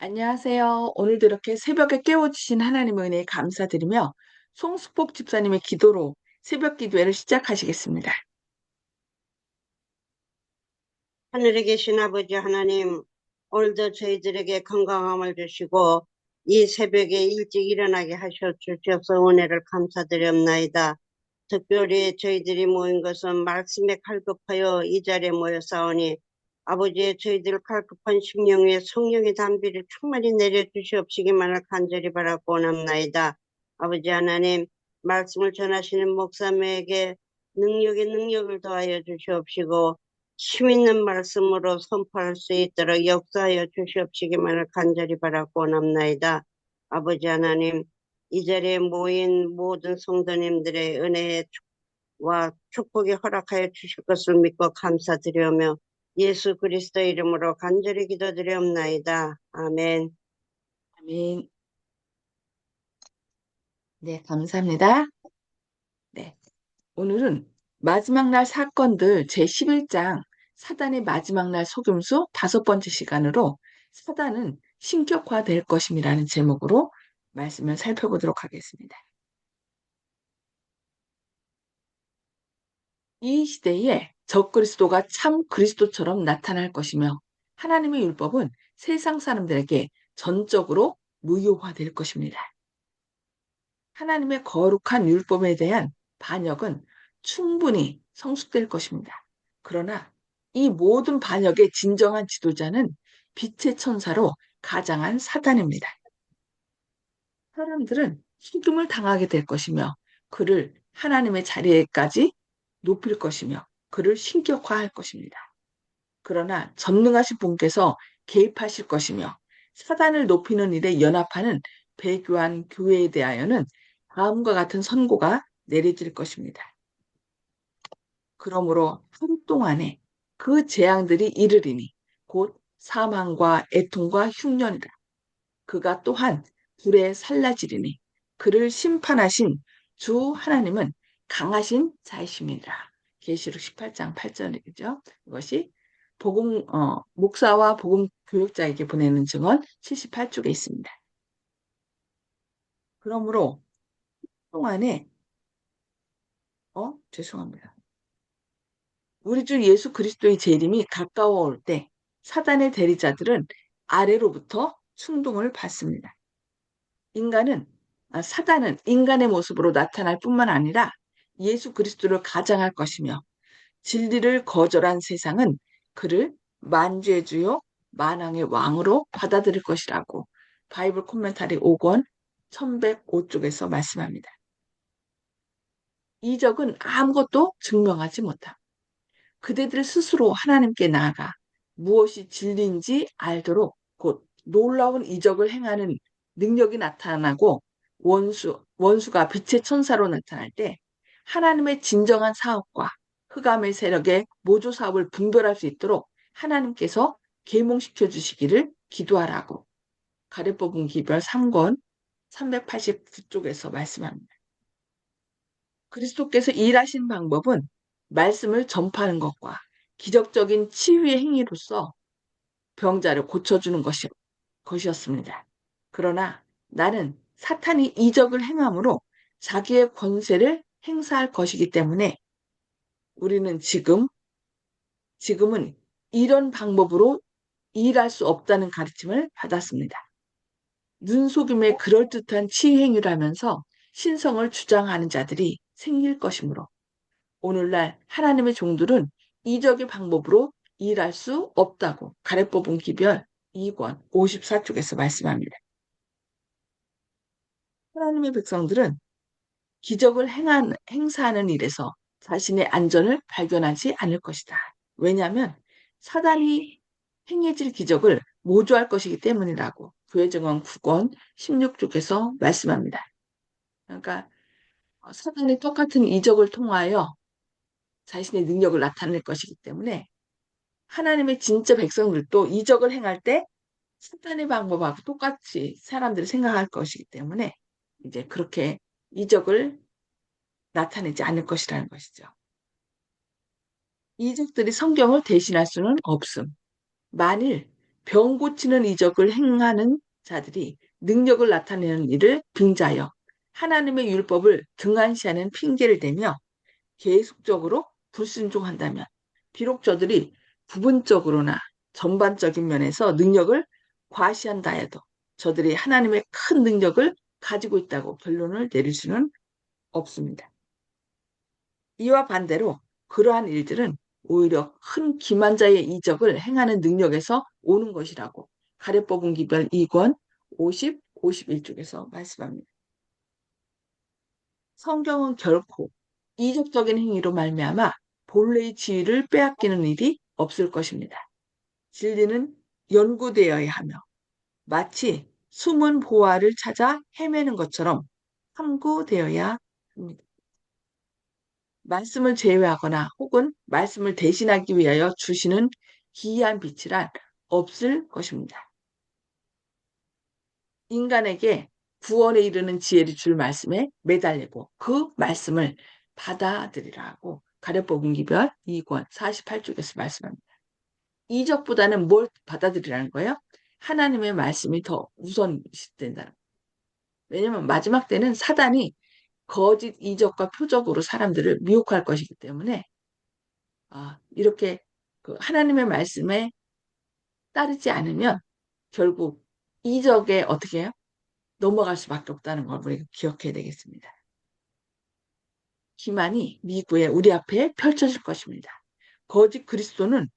안녕하세요. 오늘도 이렇게 새벽에 깨워주신 하나님의 은혜에 감사드리며 송수복 집사님의 기도로 새벽 기도회를 시작하시겠습니다. 하늘에 계신 아버지 하나님, 오늘도 저희들에게 건강함을 주시고 이 새벽에 일찍 일어나게 하셔 주셔서 은혜를 감사드렸나이다. 특별히 저희들이 모인 것은 말씀에 갈급하여 이 자리에 모여 싸우니 아버지의 저희들 갈급한 심령 위에 성령의 담비를 충만히 내려주시옵시기만을 간절히 바라고 원합나이다. 아버지 하나님, 말씀을 전하시는 목사님에게 능력을 더하여 주시옵시고 힘 있는 말씀으로 선포할 수 있도록 역사하여 주시옵시기만을 간절히 바라고 원합나이다. 아버지 하나님, 이 자리에 모인 모든 성도님들의 은혜와 축복이 허락하여 주실 것을 믿고 감사드리오며 예수 그리스도 이름으로 간절히 기도드리옵나이다. 아멘. 아멘. 네, 감사합니다. 네, 오늘은 마지막 날 사건들 제11장 사단의 마지막 날 속임수 5번째 시간으로 사단은 신격화될 것임이라는 제목으로 말씀을 살펴보도록 하겠습니다. 이 시대에 적그리스도가 참 그리스도처럼 나타날 것이며 하나님의 율법은 세상 사람들에게 전적으로 무효화될 것입니다. 하나님의 거룩한 율법에 대한 반역은 충분히 성숙될 것입니다. 그러나 이 모든 반역의 진정한 지도자는 빛의 천사로 가장한 사단입니다. 사람들은 죽음을 당하게 될 것이며 그를 하나님의 자리에까지 높일 것이며 그를 신격화할 것입니다. 그러나 전능하신 분께서 개입하실 것이며 사단을 높이는 일에 연합하는 배교한 교회에 대하여는 다음과 같은 선고가 내려질 것입니다. 그러므로 하루 동안에 그 재앙들이 이르리니 곧 사망과 애통과 흉년이라. 그가 또한 불에 살라지리니 그를 심판하신 주 하나님은 강하신 자이십니다. 계시록 18장 8절이죠. 이것이 목사와 복음 교육자에게 보내는 증언 78쪽에 있습니다. 그러므로 동안에 죄송합니다. 우리 주 예수 그리스도의 재림이 가까워올 때 사단의 대리자들은 아래로부터 충동을 받습니다. 사단은 인간의 모습으로 나타날 뿐만 아니라 예수 그리스도를 가장할 것이며 진리를 거절한 세상은 그를 만주의 주요 만왕의 왕으로 받아들일 것이라고 바이블 코멘타리 5권 1105쪽에서 말씀합니다. 이적은 아무것도 증명하지 못함. 그대들 스스로 하나님께 나아가 무엇이 진리인지 알도록 곧 놀라운 이적을 행하는 능력이 나타나고 원수가 빛의 천사로 나타날 때 하나님의 진정한 사업과 흑암의 세력의 모조 사업을 분별할 수 있도록 하나님께서 계몽시켜 주시기를 기도하라고 가래뽑은 기별 3권 389쪽에서 말씀합니다. 그리스도께서 일하신 방법은 말씀을 전파하는 것과 기적적인 치유의 행위로서 병자를 고쳐주는 것이었습니다. 그러나 나는 사탄이 이적을 행함으로 자기의 권세를 행사할 것이기 때문에 우리는 지금은 이런 방법으로 일할 수 없다는 가르침을 받았습니다. 눈속임의 그럴듯한 치유 행위를 하면서 신성을 주장하는 자들이 생길 것이므로 오늘날 하나님의 종들은 이적의 방법으로 일할 수 없다고 가래뽑은 기별 2권 54쪽에서 말씀합니다. 하나님의 백성들은 기적을 행사하는 일에서 자신의 안전을 발견하지 않을 것이다. 왜냐하면 사단이 행해질 기적을 모조할 것이기 때문이라고 교회증언 9권 16쪽에서 말씀합니다. 그러니까 사단이 똑같은 이적을 통하여 자신의 능력을 나타낼 것이기 때문에 하나님의 진짜 백성들도 이적을 행할 때 사탄의 방법하고 똑같이 사람들이 생각할 것이기 때문에 이제 그렇게 이적을 나타내지 않을 것이라는 것이죠. 이적들이 성경을 대신할 수는 없음. 만일 병 고치는 이적을 행하는 자들이 능력을 나타내는 일을 빙자하여 하나님의 율법을 등한시하는 핑계를 대며 계속적으로 불순종한다면 비록 저들이 부분적으로나 전반적인 면에서 능력을 과시한다 해도 저들이 하나님의 큰 능력을 가지고 있다고 결론을 내릴 수는 없습니다. 이와 반대로 그러한 일들은 오히려 큰 기만자의 이적을 행하는 능력에서 오는 것이라고 가래법은 기별 2권 50, 51쪽에서 말씀합니다. 성경은 결코 이적적인 행위로 말미암아 본래의 지위를 빼앗기는 일이 없을 것입니다. 진리는 연구되어야 하며 마치 숨은 보화를 찾아 헤매는 것처럼 탐구되어야 합니다. 말씀을 제외하거나 혹은 말씀을 대신하기 위하여 주시는 기이한 빛이란 없을 것입니다. 인간에게 구원에 이르는 지혜를 줄 말씀에 매달리고 그 말씀을 받아들이라고 가랴법은 기별 2권 48쪽에서 말씀합니다. 이적보다는 뭘 받아들이라는 거예요? 하나님의 말씀이 더 우선시된다는 거예요. 왜냐하면 마지막 때는 사단이 거짓 이적과 표적으로 사람들을 미혹할 것이기 때문에 이렇게 그 하나님의 말씀에 따르지 않으면 결국 이적에 어떻게 해요? 넘어갈 수밖에 없다는 걸 우리가 기억해야 되겠습니다. 기만이 미구에 우리 앞에 펼쳐질 것입니다. 거짓 그리스도는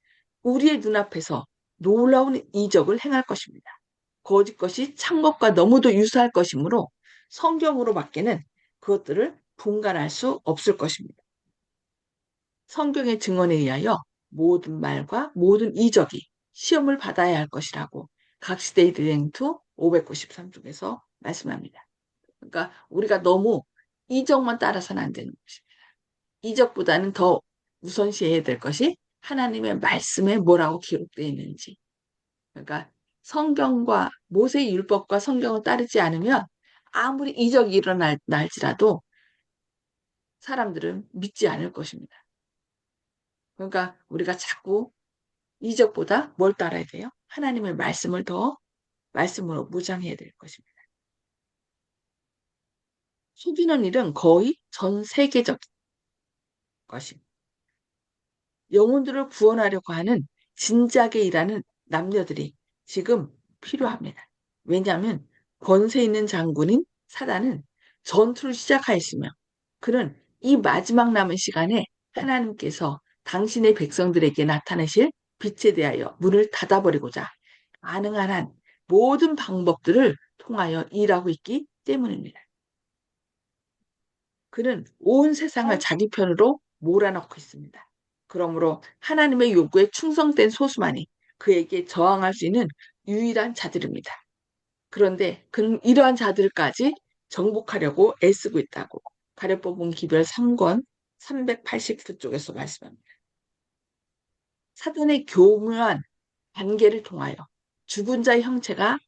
우리의 눈앞에서 놀라운 이적을 행할 것입니다. 거짓 것이 참 것과 너무도 유사할 것이므로 성경으로 밖에는 그것들을 분간할 수 없을 것입니다. 성경의 증언에 의하여 모든 말과 모든 이적이 시험을 받아야 할 것이라고 각시대의 랭투 593쪽에서 말씀합니다. 그러니까 우리가 너무 이적만 따라서는 안 되는 것입니다. 이적보다는 더 우선시해야 될 것이 하나님의 말씀에 뭐라고 기록되어 있는지. 그러니까 성경과 모세의 율법과 성경을 따르지 않으면 아무리 이적이 일어날지라도 사람들은 믿지 않을 것입니다. 그러니까 우리가 자꾸 이적보다 뭘 따라야 돼요? 하나님의 말씀을 더 말씀으로 무장해야 될 것입니다. 속이는 일은 거의 전 세계적 것입니다. 영혼들을 구원하려고 하는 진작에 일하는 남녀들이 지금 필요합니다. 왜냐하면 권세 있는 장군인 사단은 전투를 시작하였으며 그는 이 마지막 남은 시간에 하나님께서 당신의 백성들에게 나타내실 빛에 대하여 문을 닫아버리고자 가능한 한 모든 방법들을 통하여 일하고 있기 때문입니다. 그는 온 세상을 자기 편으로 몰아넣고 있습니다. 그러므로 하나님의 요구에 충성된 소수만이 그에게 저항할 수 있는 유일한 자들입니다. 그런데 그는 이러한 자들까지 정복하려고 애쓰고 있다고 가룟법은 기별 3권 389쪽에서 말씀합니다. 사단의 교묘한 관계를 통하여 죽은 자의 형체가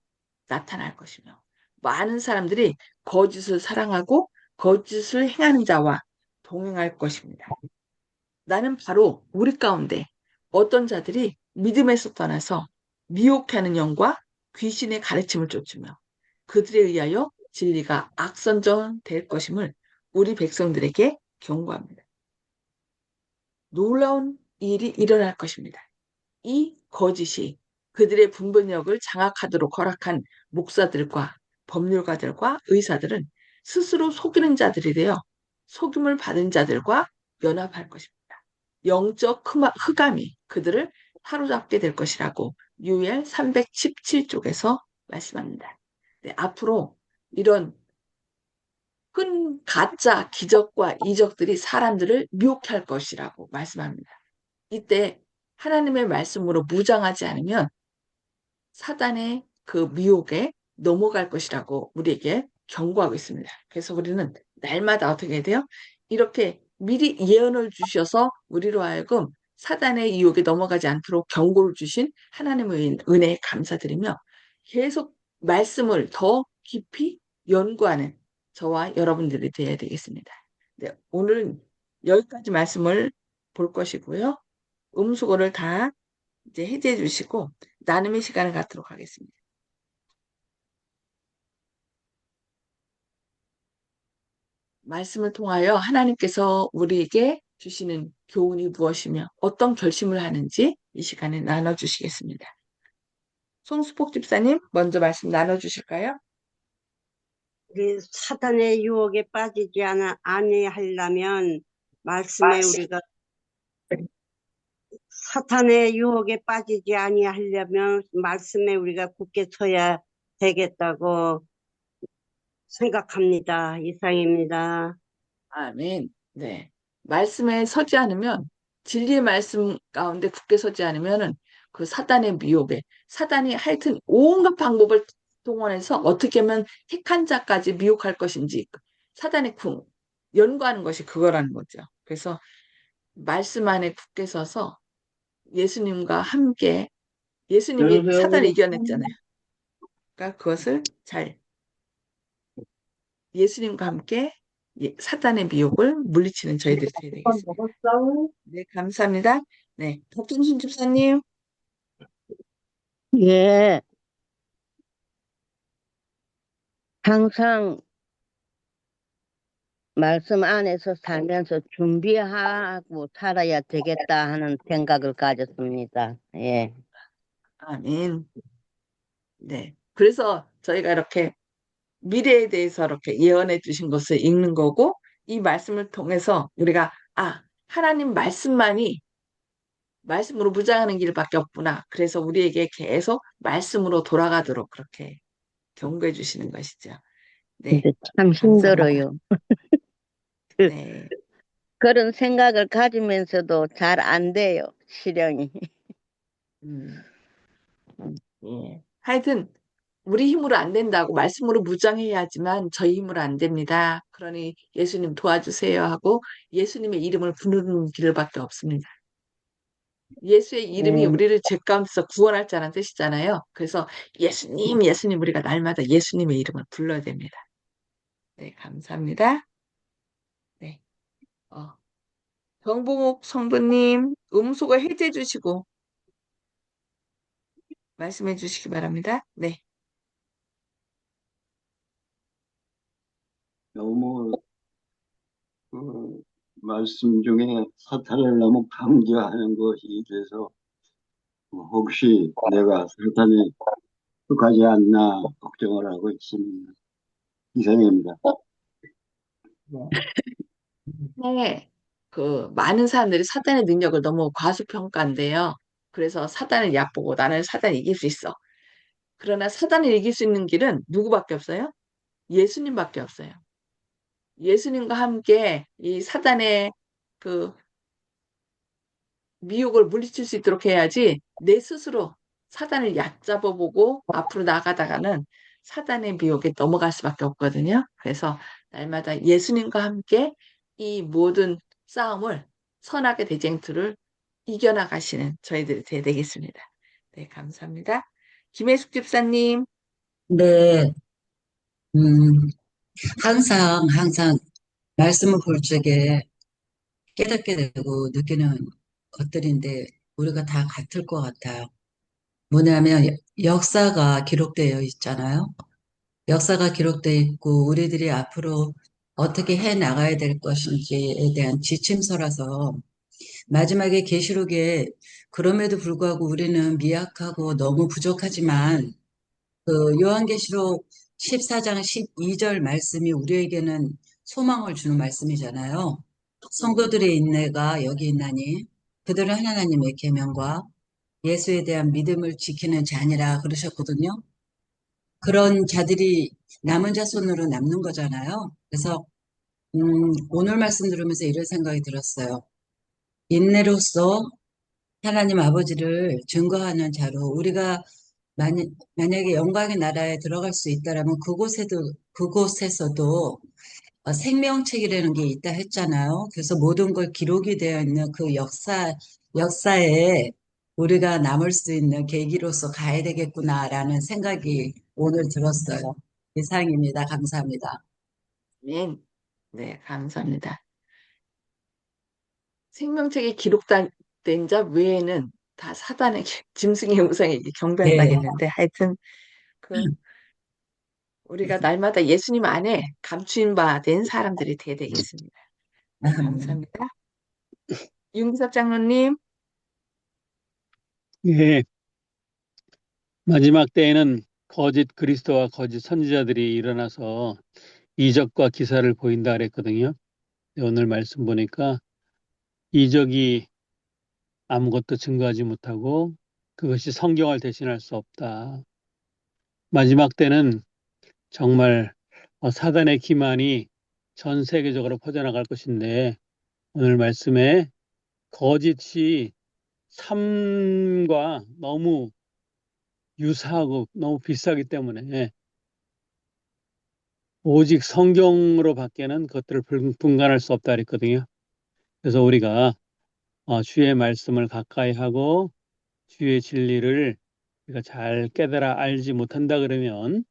나타날 것이며 많은 사람들이 거짓을 사랑하고 거짓을 행하는 자와 동행할 것입니다. 나는 바로 우리 가운데 어떤 자들이 믿음에서 떠나서 미혹하는 영과 귀신의 가르침을 쫓으며 그들에 의하여 진리가 악선전될 것임을 우리 백성들에게 경고합니다. 놀라운 일이 일어날 것입니다. 이 거짓이 그들의 분별력을 장악하도록 허락한 목사들과 법률가들과 의사들은 스스로 속이는 자들이 되어 속임을 받은 자들과 연합할 것입니다. 영적 흑암이 그들을 사로잡게 될 것이라고 유엘 317쪽에서 말씀합니다. 네, 앞으로 이런 큰 가짜 기적과 이적들이 사람들을 미혹해 할 것이라고 말씀합니다. 이때 하나님의 말씀으로 무장하지 않으면 사단의 그 미혹에 넘어갈 것이라고 우리에게 경고하고 있습니다. 그래서 우리는 날마다 어떻게 해야 돼요? 이렇게 미리 예언을 주셔서 우리로 하여금 사단의 유혹에 넘어가지 않도록 경고를 주신 하나님의 은혜에 감사드리며 계속 말씀을 더 깊이 연구하는 저와 여러분들이 되어야 되겠습니다. 네, 오늘은 여기까지 말씀을 볼 것이고요. 음수고를 다 이제 해제해 주시고 나눔의 시간을 갖도록 하겠습니다. 말씀을 통하여 하나님께서 우리에게 주시는 교훈이 무엇이며 어떤 결심을 하는지 이 시간에 나눠주시겠습니다. 송수복 집사님, 먼저 말씀 나눠주실까요? 우리 사단의 유혹에 빠지지 아니하려면 말씀에 우리가 사탄의 유혹에 빠지지 아니하려면 말씀에 우리가 굳게 서야 되겠다고 생각합니다. 이상입니다. 아멘. 네. 말씀에 서지 않으면, 진리의 말씀 가운데 굳게 서지 않으면은 그 사단의 미혹에, 사단이 하여튼 온갖 방법을 동원해서 어떻게 하면 택한 자까지 미혹할 것인지, 사단의 연구하는 것이 그거라는 거죠. 그래서 말씀 안에 굳게 서서 예수님과 함께, 예수님이 사단을 이겨냈잖아요. 그러니까 그것을 잘, 예수님과 함께 사단의 미혹을 물리치는 저희들이 되어야 되겠습니다. 네, 감사합니다. 네, 박준순 집사님. 예, 항상 말씀 안에서 살면서 준비하고 살아야 되겠다 하는 생각을 가졌습니다. 예. 아멘. 네. 그래서 저희가 이렇게 미래에 대해서 이렇게 예언해 주신 것을 읽는 거고, 이 말씀을 통해서 우리가, 하나님 말씀만이 말씀으로 무장하는 길밖에 없구나. 그래서 우리에게 계속 말씀으로 돌아가도록 그렇게 경고해 주시는 것이죠. 네, 근데 참 감사합니다. 힘들어요. 네. 그런 생각을 가지면서도 잘 안 돼요, 실행이. 음, 예. 하여튼 우리 힘으로 안 된다고 말씀으로 무장해야지만 저희 힘으로 안 됩니다. 그러니 예수님 도와주세요 하고 예수님의 이름을 부르는 길밖에 없습니다. 예수의 이름이 음, 우리를 죄 가운데서 구원할 자라는 뜻이잖아요. 그래서 예수님, 예수님 우리가 날마다 예수님의 이름을 불러야 됩니다. 네, 감사합니다. 네, 정봉옥 성도님 음소거 해제해 주시고 말씀해 주시기 바랍니다. 네, 너무 그 말씀 중에 사탄을 너무 강조하는 것이 돼서 혹시 내가 사탄에 속하지 않나 걱정을 하고 있습니다. 이상입니다. 네. 그 많은 사람들이 사단의 능력을 너무 과소평가한대요. 그래서 사단을 얕보고 나는 사단을 이길 수 있어. 그러나 사단을 이길 수 있는 길은 누구밖에 없어요? 예수님밖에 없어요. 예수님과 함께 이 사단의 그 미혹을 물리칠 수 있도록 해야지 내 스스로 사단을 얕잡아 보고 앞으로 나가다가는 사단의 미혹에 넘어갈 수밖에 없거든요. 그래서 날마다 예수님과 함께 이 모든 싸움을 선악의 대쟁투를 이겨나가시는 저희들이 되겠습니다. 네, 감사합니다. 김혜숙 집사님. 네, 음, 항상 말씀을 볼 적에 깨닫게 되고 느끼는 것들인데 우리가 다 같을 것 같아요. 뭐냐면 역사가 기록되어 있잖아요. 역사가 기록되어 있고 우리들이 앞으로 어떻게 해 나가야 될 것인지에 대한 지침서라서 마지막에 계시록에 그럼에도 불구하고 우리는 미약하고 너무 부족하지만 그 요한계시록 14장 12절 말씀이 우리에게는 소망을 주는 말씀이잖아요. 성도들의 인내가 여기 있나니 그들은 하나님의 계명과 예수에 대한 믿음을 지키는 자니라 그러셨거든요. 그런 자들이 남은 자손으로 남는 거잖아요. 그래서 오늘 말씀 들으면서 이런 생각이 들었어요. 인내로서 하나님 아버지를 증거하는 자로 우리가 만약에 영광의 나라에 들어갈 수 있다라면 그곳에서도 생명책이라는 게 있다 했잖아요. 그래서 모든 걸 기록이 되어 있는 그 역사에 우리가 남을 수 있는 계기로서 가야 되겠구나라는 생각이 오늘 들었어요. 이상입니다. 감사합니다. 네, 네, 감사합니다. 생명책에 기록된 자 외에는 다 사단에게, 짐승의 우상에게 네. 경배한다겠는데, 하여튼, 그, 우리가 날마다 예수님 안에 감추인 바 된 사람들이 돼야 되겠습니다. 네, 감사합니다. 윤기섭 장로님, 예, 마지막 때에는 거짓 그리스도와 거짓 선지자들이 일어나서 이적과 기사를 보인다 그랬거든요. 오늘 말씀 보니까 이적이 아무것도 증거하지 못하고 그것이 성경을 대신할 수 없다. 마지막 때는 정말 사단의 기만이 전 세계적으로 퍼져나갈 것인데 오늘 말씀에 거짓이 삶과 너무 유사하고 너무 비싸기 때문에 오직 성경으로 밖에는 그것들을 분간할 수 없다 그랬거든요. 그래서 우리가 주의 말씀을 가까이 하고 주의 진리를 우리가 잘 깨달아 알지 못한다 그러면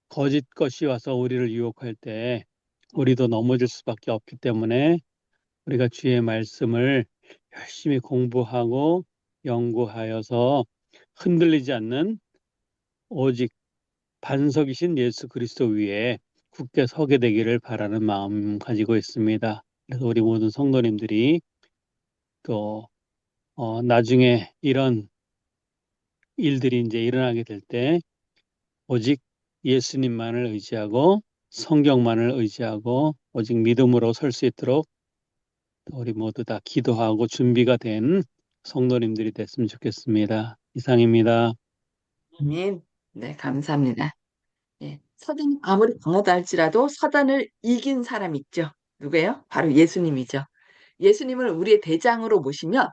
거짓 것이 와서 우리를 유혹할 때 우리도 넘어질 수밖에 없기 때문에 우리가 주의 말씀을 열심히 공부하고 연구하여서 흔들리지 않는 오직 반석이신 예수 그리스도 위에 굳게 서게 되기를 바라는 마음 가지고 있습니다. 그래서 우리 모든 성도님들이 또 나중에 이런 일들이 이제 일어나게 될 때 오직 예수님만을 의지하고 성경만을 의지하고 오직 믿음으로 설 수 있도록 우리 모두 다 기도하고 준비가 된 성도님들이 됐으면 좋겠습니다. 이상입니다. 아멘. 네, 감사합니다. 예, 사단이 아무리 강하다 할지라도 사단을 이긴 사람 있죠. 누구예요? 바로 예수님이죠. 예수님을 우리의 대장으로 모시면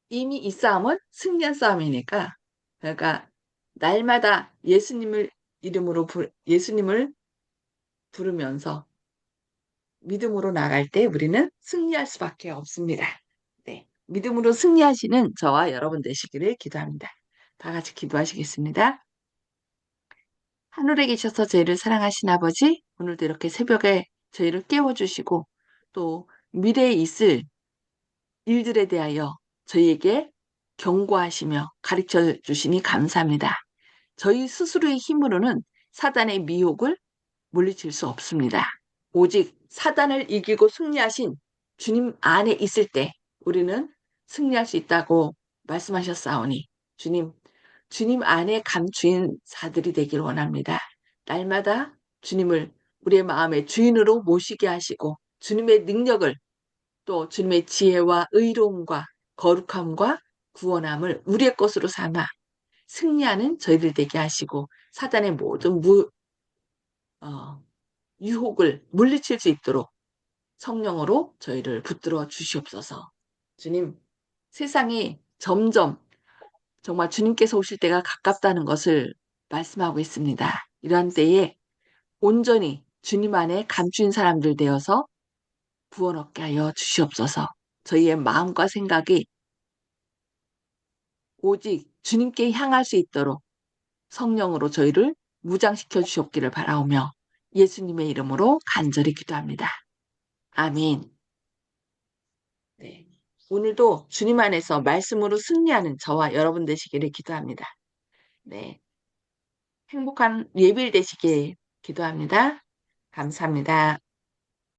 이미 이 싸움은 승리한 싸움이니까, 그러니까 날마다 예수님을 부르면서 믿음으로 나갈 때 우리는 승리할 수밖에 없습니다. 네, 믿음으로 승리하시는 저와 여러분 되시기를 기도합니다. 다 같이 기도하시겠습니다. 하늘에 계셔서 저희를 사랑하신 아버지, 오늘도 이렇게 새벽에 저희를 깨워주시고 또 미래에 있을 일들에 대하여 저희에게 경고하시며 가르쳐 주시니 감사합니다. 저희 스스로의 힘으로는 사단의 미혹을 물리칠 수 없습니다. 오직 사단을 이기고 승리하신 주님 안에 있을 때 우리는 승리할 수 있다고 말씀하셨사오니 주님 안에 감추인 자들이 되길 원합니다. 날마다 주님을 우리의 마음의 주인으로 모시게 하시고 주님의 능력을 또 주님의 지혜와 의로움과 거룩함과 구원함을 우리의 것으로 삼아 승리하는 저희들 되게 하시고 사단의 모든 어, 유혹을 물리칠 수 있도록 성령으로 저희를 붙들어 주시옵소서. 주님, 세상이 점점 정말 주님께서 오실 때가 가깝다는 것을 말씀하고 있습니다. 이러한 때에 온전히 주님 안에 감추인 사람들 되어서 구원 얻게 하여 주시옵소서. 저희의 마음과 생각이 오직 주님께 향할 수 있도록 성령으로 저희를 무장시켜 주셨기를 바라오며 예수님의 이름으로 간절히 기도합니다. 아멘. 네. 오늘도 주님 안에서 말씀으로 승리하는 저와 여러분 되시기를 기도합니다. 네. 행복한 예bil 되시길 기도합니다. 감사합니다.